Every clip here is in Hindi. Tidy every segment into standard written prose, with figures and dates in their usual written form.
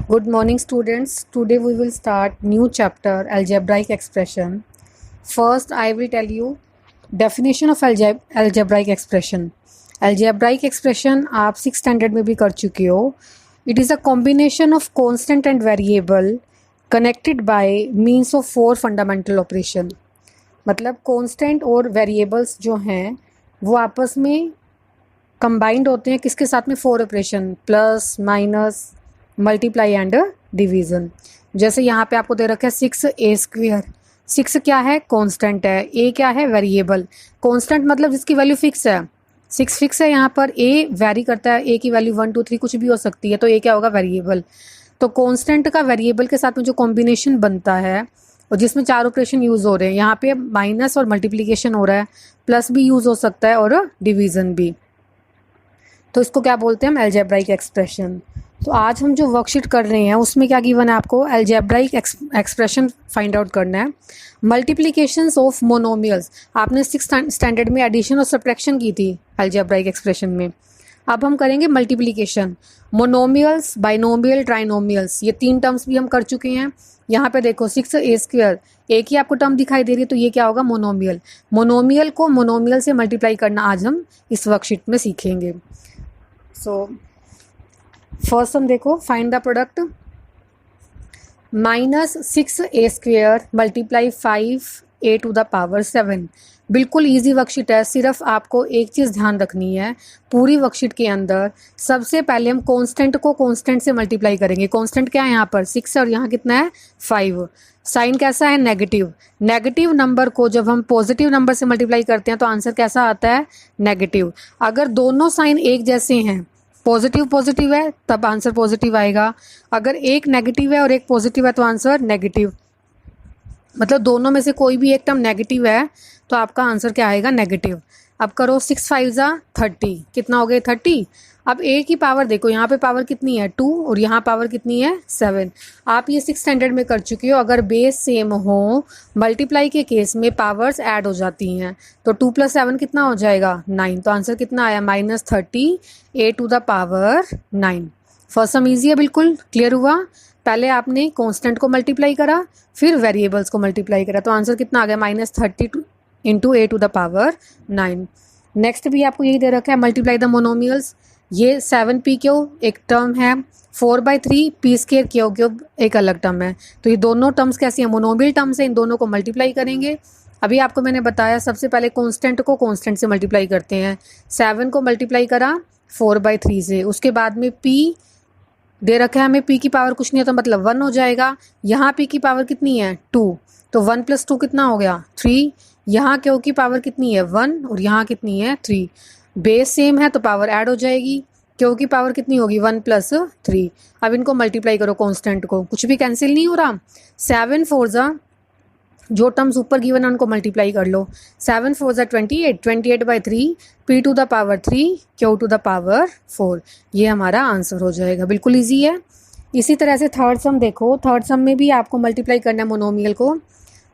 Good morning, students. Today we will start new chapter, algebraic expression. First, I will tell you definition of algebraic expression. Algebraic expression आप 6th standard में भी कर चुके हो. It is a combination of constant and variable connected by means of 4 fundamental operation. मतलब constant और variables जो हैं वो आपस में combined होते हैं किसके साथ में 4 operation plus minus multiply and division. जैसे यहाँ पे आपको दे रखा है 6a². 6 क्या है? कांस्टेंट है. a क्या है? वेरिएबल. कांस्टेंट मतलब जिसकी वैल्यू फिक्स है. 6 फिक्स है यहाँ पर. a वेरी करता है. a की वैल्यू 1 2 3 कुछ भी हो सकती है, तो a क्या होगा? वेरिएबल. तो कांस्टेंट का वेरिएबल के साथ में जो कॉम्बिनेशन बनता है और जिसमें 4 ऑपरेशन यूज़ हो रहे हैं, यहाँ पे माइनस और मल्टीप्लिकेशन हो रहा है, प्लस भी यूज़ हो सकता है और डिवीज़न भी. तो इसको क्या बोलते हैं हम? Algebraic expression. तो आज हम जो वर्कशीट कर रहे हैं उसमें क्या गिवन है आपको? अलजेब्राइक एक्सप्रेशन फाइंड आउट करना है. Multiplications of monomials. आपने 6th स्टैंडर्ड में एडिशन और सब्ट्रैक्शन की थी अलजेब्राइक एक्सप्रेशन में. अब हम करेंगे मल्टीप्लिकेशन. मोनोमियल्स, बाइनोमियल, ट्राइनोमियल्स, ये 3 टर्म्स भी हम कर चुके हैं. यहाँ पे देखो 6a². एक ही आपको टर्म दिखाई दे रही है, तो ये क्या होगा? मोनोमियल. मोनोमियल को मोनोमियल से मल्टीप्लाई करना आज हम इस वर्कशीट में सीखेंगे. सो फर्स्ट हम देखो find the product. -6a² multiply 5a⁻7. बिल्कुल इजी वर्कशीट है. सिर्फ आपको एक चीज़ ध्यान रखनी है. पूरी वर्कशीट के अंदर सबसे पहले हम कांस्टेंट को कांस्टेंट से मल्टीप्लाई करेंगे. कांस्टेंट क्या है? यहाँ पर 6 है और यहाँ कितना है? 5. साइन कैसा है? नेगेटिव. नेगेटिव नंबर को जब हम पॉजिटिव नंबर से मल्टीप्लाई करते हैं तो आंसर कैसा आता है? नेगेटिव. अगर दोनों साइन एक जैसे हैं, पॉजिटिव पॉजिटिव है, तब आंसर पॉजिटिव आएगा. अगर एक नेगेटिव है और एक पॉजिटिव है तो आंसर नेगेटिव. मतलब दोनों में से कोई भी एक टर्म नेगेटिव है तो आपका आंसर क्या आएगा? नेगेटिव. अब करो 6 5 ज़ा 30. कितना हो गया? 30. अब a की पावर देखो, यहाँ पे पावर कितनी है? 2 और यहाँ पावर कितनी है? 7. आप ये 6th स्टैंडर्ड में कर चुके हो. अगर बेस सेम हो, मल्टीप्लाई के केस में पावर्स ऐड हो जाती हैं, तो 2 + 7 कितना हो जाएगा? 9. तो आंसर कितना आया? -30 a⁻9. फर्स्ट सम ईजी है, बिल्कुल क्लियर हुआ. पहले आपने कांस्टेंट को मल्टीप्लाई करा, फिर वेरिएबल्स को मल्टीप्लाई करा, तो आंसर कितना आ गया? -30 × a⁻9. नेक्स्ट भी आपको यही दे रखा है, मल्टीप्लाई द मोनोमियल्स. ये 7p³ एक टर्म है, 4/3 p² एक अलग टर्म है. तो ये दोनों टर्म्स कैसी हैं? मोनोमियल टर्म्स है. इन दोनों को मल्टीप्लाई करेंगे. अभी आपको मैंने बताया सबसे पहले कांस्टेंट को कांस्टेंट से मल्टीप्लाई करते हैं. 7 को मल्टीप्लाई करा 4/3 से. उसके बाद में p दे रखा है हमें. p की पावर कुछ नहीं है तो मतलब 1 हो जाएगा. यहाँ p की पावर कितनी है? 2. तो 1 + 2 कितना हो गया? 3. यहाँ क्यों की पावर कितनी है? 1 और यहाँ कितनी है? 3. बेस सेम है तो पावर ऐड हो जाएगी. क्यों की पावर कितनी होगी? 1 + 3. अब इनको मल्टीप्लाई करो कांस्टेंट को. कुछ भी कैंसिल नहीं हो रहा. 7 4 ज़ा, जो टर्म्स ऊपर गिवन है उनको मल्टीप्लाई कर लो. 7 4 ज़ा 28. 28/3 p⁻3 q⁻4. ये हमारा आंसर हो जाएगा. बिल्कुल ईजी है. इसी तरह से थर्ड सम देखो. थर्ड सम में भी आपको मल्टीप्लाई करना है मोनोमियल को.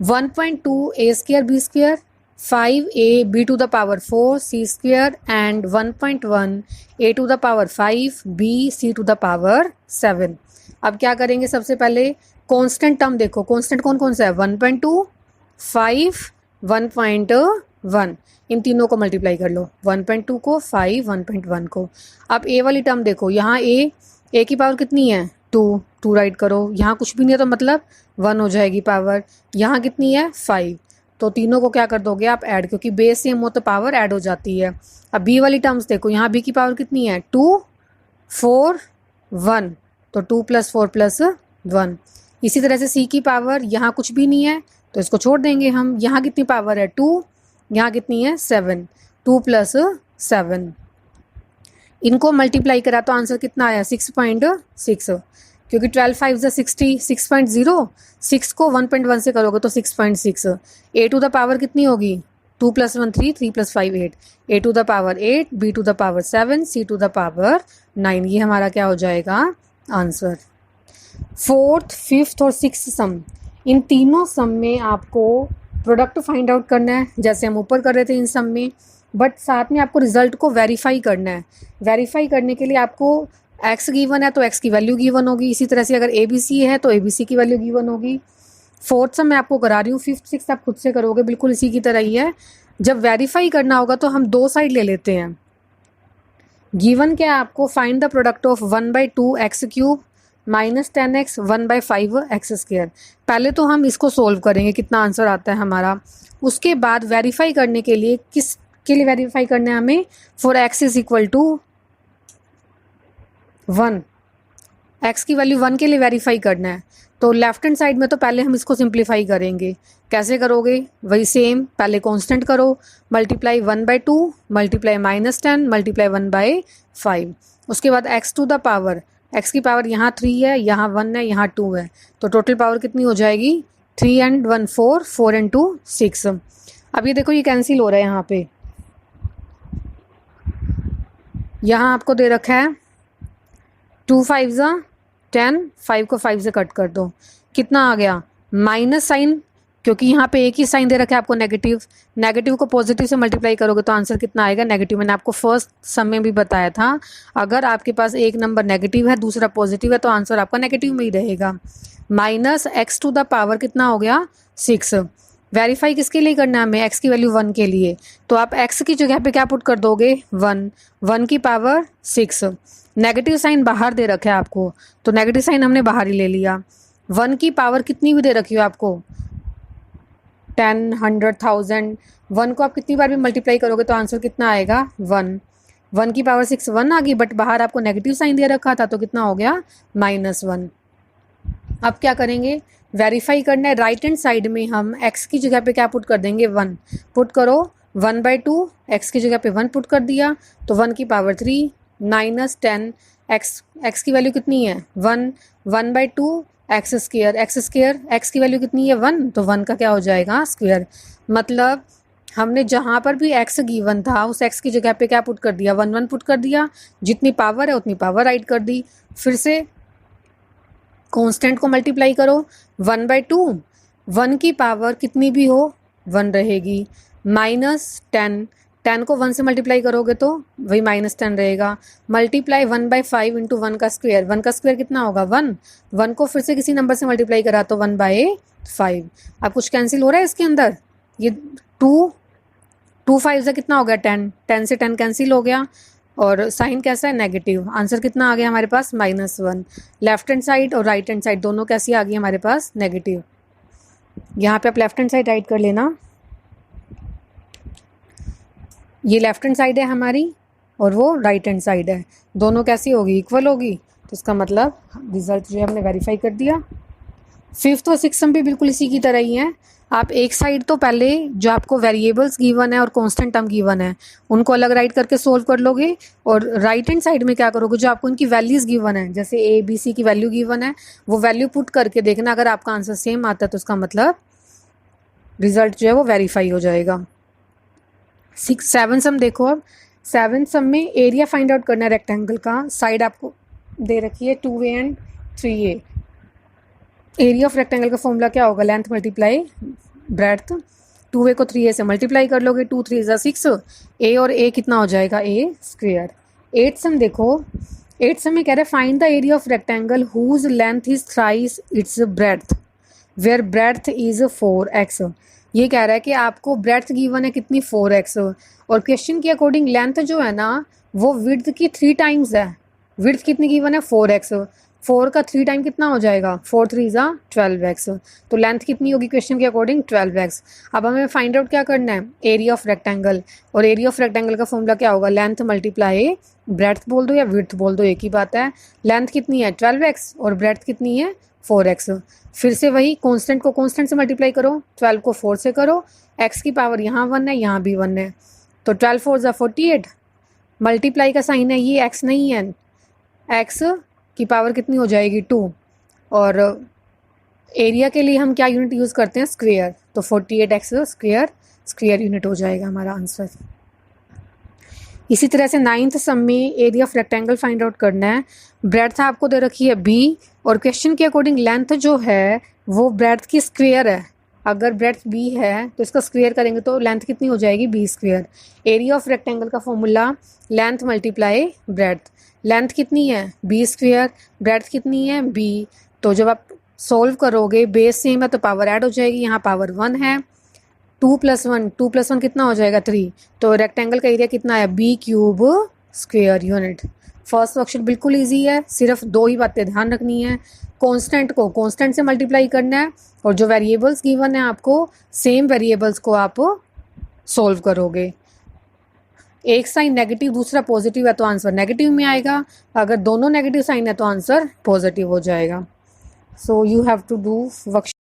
1.2a² b², 5a b⁻4 c² and 1.1 a⁻5 b c⁻7. अब क्या करेंगे? सबसे पहले कांस्टेंट टर्म देखो. कांस्टेंट कौन कौन सा है? 1.2, 5, 1.1. इन तीनों को मल्टीप्लाई कर लो. 1.2 को, 5, 1.1 को. अब a वाली टर्म देखो. यहाँ a की पावर कितनी है? 2 राइट करो. यहाँ कुछ भी नहीं है तो मतलब 1 हो जाएगी पावर. यहाँ कितनी है? 5. तो तीनों को क्या कर दोगे आप? ऐड, क्योंकि बेस सेम हो तो पावर ऐड हो जाती है. अब b वाली टर्म्स देखो. यहाँ b की पावर कितनी है? 2, 4, 1. तो 2 + 4 + 1. इसी तरह से c की पावर, यहाँ कुछ भी नहीं है तो इसको छोड़ देंगे हम. यहाँ कितनी पावर है? 2. यहाँ कितनी है? 7. 2 + 7. इनको मल्टीप्लाई करा तो आंसर कितना आया? 6.6. क्योंकि 12 5 ज़ा 60, 6.0. 6 को 1.1 से करोगे तो 6.6. a⁻ कितनी होगी? 2 + 1 3, 3 + 5 8. a⁻8 b⁻7 c⁻9. ये हमारा क्या हो जाएगा? आंसर. फोर्थ, फिफ्थ और सिक्स्थ सम, इन तीनों सम में आपको प्रोडक्ट फाइंड आउट करना है, जैसे हम ऊपर कर रहे थे इन सम में. बट साथ में आपको रिजल्ट को वेरीफाई करना है. वेरीफाई करने के लिए आपको एक्स गिवन है तो एक्स की वैल्यू गिवन होगी, इसी तरह से अगर ए बी सी है तो ए बी सी की वैल्यू गिवन होगी। फोर्थ सम मैं आपको करा रही हूँ, फिफ्थ सिक्स आप खुद से करोगे, बिल्कुल इसी की तरह ही है। जब वेरीफाई करना होगा तो हम दो साइड ले लेते हैं। गिवन क्या है आपको, find the product of 1/2 x cube minus 10x 1/5 x square. पहले तो हम इसको सोल्व करेंगे कितना आंसर आता है हमारा, उसके बाद वेरीफाई करने के लिए, किस के लिए वेरीफाई करना है हमें, for x is equal to 1, x की वैल्यू 1 के लिए वेरीफाई करना है। तो लेफ्ट हैंड साइड में तो पहले हम इसको सिंप्लीफाई करेंगे। कैसे करोगे, वही सेम, पहले कांस्टेंट करो, मल्टीप्लाई 1/2 मल्टीप्लाई -10 मल्टीप्लाई 1/5, उसके बाद x to the power, x की पावर यहाँ 3 है, यहाँ 1 है, यहाँ 2 है, तो टोटल पावर कितनी हो जाएगी, 3 and 1 4, 4 and 2 6। अब ये देखो ये कैंसिल हो रहा है यहाँ पे, यहाँ आपको दे रखा है 2 5 10, 5 को 5 से कट कर दो, कितना आ गया, माइनस साइन, क्योंकि यहाँ पे एक ही साइन दे रखा है आपको नेगेटिव, नेगेटिव को पॉजिटिव से मल्टीप्लाई करोगे तो आंसर कितना आएगा, नेगेटिव। मैंने आपको फर्स्ट सम में भी बताया था, अगर आपके पास एक नंबर नेगेटिव है दूसरा पॉजिटिव है तो आंसर आपका नेगेटिव में ही रहेगा। Minus X to the power कितना हो गया, 6। वेरीफाई किसके लिए करना है हमें, एक्स की वैल्यू 1 के लिए, तो आप एक्स की जगह पे क्या पुट कर दोगे, 1, 1 की पावर 6। नेगेटिव साइन बाहर दे रखा है आपको, तो नेगेटिव साइन हमने बाहर ही ले लिया। 1 की पावर कितनी भी दे रखी हो आपको, 10, 100, 1000, 1 को आप कितनी बार भी मल्टीप्लाई करोगे तो आंसर कितना आएगा, 1। 1 की पावर 6 1 आ गई, बट बाहर आपको नेगेटिव साइन दे रखा था तो कितना हो गया, -1। अब क्या करेंगे, वेरीफाई करना है, राइट हैंड साइड में हम x की जगह पे क्या पुट कर देंगे, 1 पुट करो, 1/2 x की जगह पे 1 पुट कर दिया, तो 1 की पावर 3 -10 x की वैल्यू कितनी है, 1, 1/2 एक्स स्क्वायर, x की वैल्यू कितनी है, 1, तो 1 का क्या हो जाएगा, स्क्वायर। मतलब हमने जहाँ पर भी x गिवन था उस x की जगह पे क्या पुट कर दिया, 1 1 पुट कर दिया, जितनी पावर है उतनी पावर राइट कर दी। फिर से कांस्टेंट को मल्टीप्लाई करो, 1/2, 1 की पावर कितनी भी हो 1 रहेगी, -10, 10 को 1 से मल्टीप्लाई करोगे तो वही -10 रहेगा, मल्टीप्लाई 1/5 इंटू 1 का स्क्वायर, 1 का स्क्वायर कितना होगा, 1, 1 को फिर से किसी नंबर से मल्टीप्लाई करा तो 1/5। अब कुछ कैंसिल हो रहा है इसके अंदर, ये 2 5 से कितना हो गया, 10, 10 से 10 कैंसिल हो गया, और साइन कैसा है, नेगेटिव। आंसर कितना आ गया हमारे पास, -1। लेफ्ट हैंड साइड और राइट हैंड साइड दोनों कैसी आ गई हमारे पास, नेगेटिव। यहाँ पे आप लेफ्ट हैंड साइड राइट कर लेना, ये लेफ्ट हैंड साइड है हमारी और वो राइट हैंड साइड है, दोनों कैसी होगी, इक्वल होगी, तो इसका मतलब रिजल्ट जो है हमने वेरीफाई कर दिया। फिफ्थ और सिक्स सम भी बिल्कुल इसी की तरह ही हैं। आप एक साइड तो पहले जो आपको वेरिएबल्स गिवन है और कांस्टेंट टर्म गिवन है उनको अलग राइट करके सोल्व कर लोगे, और राइट हैंड साइड में क्या करोगे, जो आपको इनकी वैल्यूज़ गिवन है, जैसे ए बी सी की वैल्यू गिवन है, वो वैल्यू पुट करके देखना, अगर आपका आंसर सेम आता है तो उसका मतलब रिजल्ट जो है वो वेरीफाई हो जाएगा। 7 सम देखो, अब 7 सम में एरिया फाइंड आउट करना है रेक्टेंगल का, साइड आपको दे रखी है 2a and 3a। Area of rectangle का फॉर्मूला क्या होगा, लेंथ मल्टीप्लाई ब्रेड्थ, 2a को 3a से मल्टीप्लाई कर लोगे, 2 3 ज़ा 6, a और a कितना हो जाएगा, a स्क्वायर। 8 सम देखो, 8 सम में कह रहे हैं find the area of rectangle whose length is thrice its breadth where breadth is 4x। ये कह रहा है कि आपको ब्रेड्थ गिवन है कितनी, 4x, और क्वेश्चन के अकॉर्डिंग लेंथ जो है ना वो विड्थ की 3 टाइम्स है। विड्थ कितनी गिवन है, 4x, 4 का 3 टाइम कितना हो जाएगा, 4 3 ज़ा 12x, तो लेंथ कितनी होगी क्वेश्चन के अकॉर्डिंग, 12x। अब हमें फाइंड आउट क्या करना है, एरिया ऑफ रेक्टेंगल, और एरिया ऑफ रेक्टेंगल का फॉर्मूला क्या होगा, लेंथ मल्टीप्लाई ब्रेड्थ बोल दो या विड्थ बोल दो, एक ही बात है। लेंथ कितनी है 12x और ब्रेड्थ कितनी है 4x। फिर से वही कांस्टेंट को कांस्टेंट से मल्टीप्लाई करो, 12 को 4 से करो, x की पावर यहाँ 1 है यहाँ भी 1 है, तो 12 4 ज़ा 48, मल्टीप्लाई का साइन है, ये x नहीं है, x की पावर कितनी हो जाएगी 2, और एरिया के लिए हम क्या यूनिट यूज़ करते हैं, स्क्वायर, तो 48x स्क्वायर, स्क्वायर यूनिट हो जाएगा हमारा आंसर। इसी तरह से 9th सम में area of rectangle find out करना है, ब्रेड्थ आपको दे रखी है b, और क्वेश्चन के अकॉर्डिंग लेंथ जो है वो ब्रेड्थ की स्क्वायर है। अगर ब्रेड्थ बी है तो इसका स्क्वेयर करेंगे तो लेंथ कितनी हो जाएगी B square. Area of rectangle का formula length multiply breadth. Length कितनी है बी स्क्वेयर, ब्रेड्थ कितनी है बी। तो जब आप सॉल्व करोगे बेस सेम है तो पावर ऐड हो जाएगी, यहाँ पावर 1 है। 2+1 कितना हो जाएगा 3। तो रेक्टेंगल का एरिया कितना है B cube square unit. First worksheet बिल्कुल इजी है, सिर्फ 2 ही बातें ध्यान रखनी है। कांस्टेंट को कांस्टेंट से मल्टीप्लाई करना है और जो वेरिएबल्स गिवन है आपको सेम वेरिएबल्स को आप सॉल्व करोगे। एक साइन नेगेटिव दूसरा पॉजिटिव है तो आंसर नेगेटिव में आएगा, अगर दोनों नेगेटिव साइन है तो आंसर पॉजिटिव हो जाएगा। So you have to do worksheet.